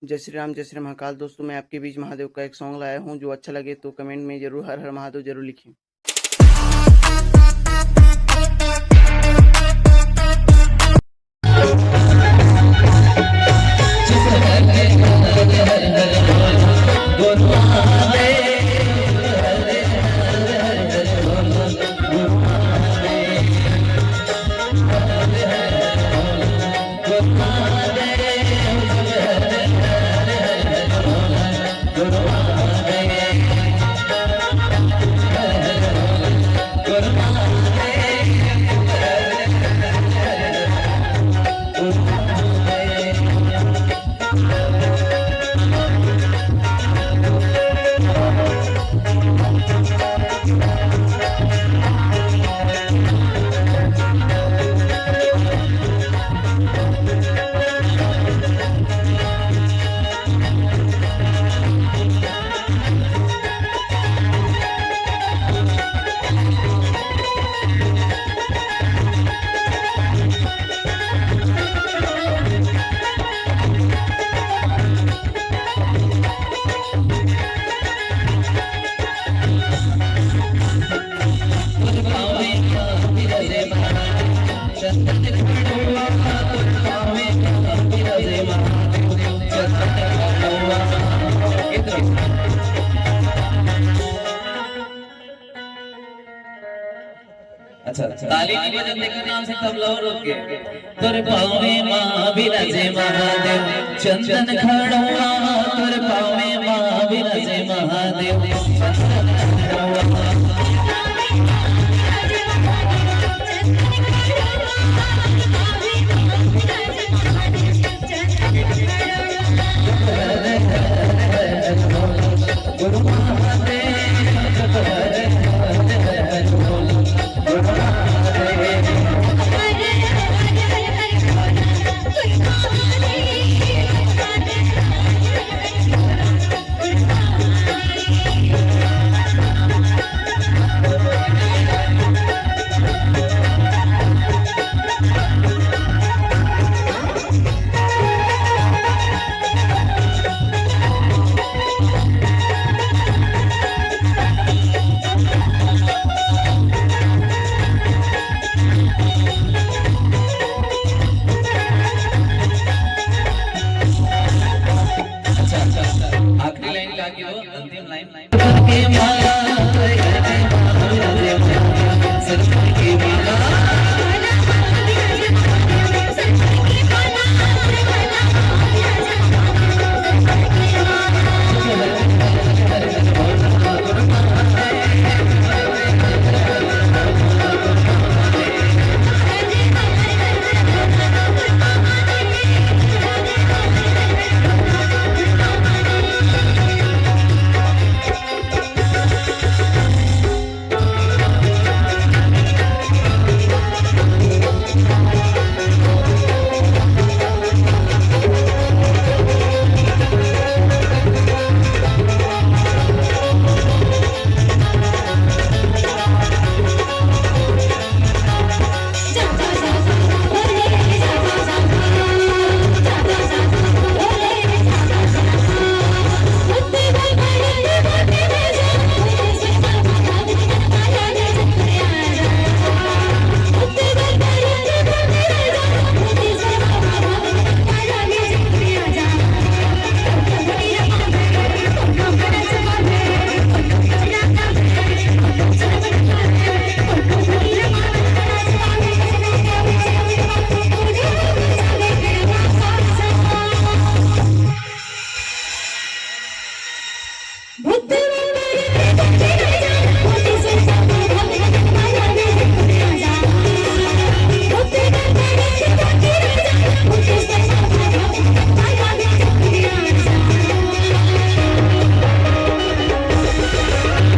जय श्री महाकाल। दोस्तों मैं आपके बीच महादेव का एक सॉन्ग लाया हूँ, जो अच्छा लगे तो कमेंट में ज़रूर हर हर महादेव ज़रूर लिखें। अच्छा ताली की वजह देखकर नाम से तबला और रोक के तोर पावे मां विराजे महादेव चंदन खड़वा तोर पावे मां विराजे महादेव चंदन खड़वा आखिरी लाइन गा के अंतिम लाइन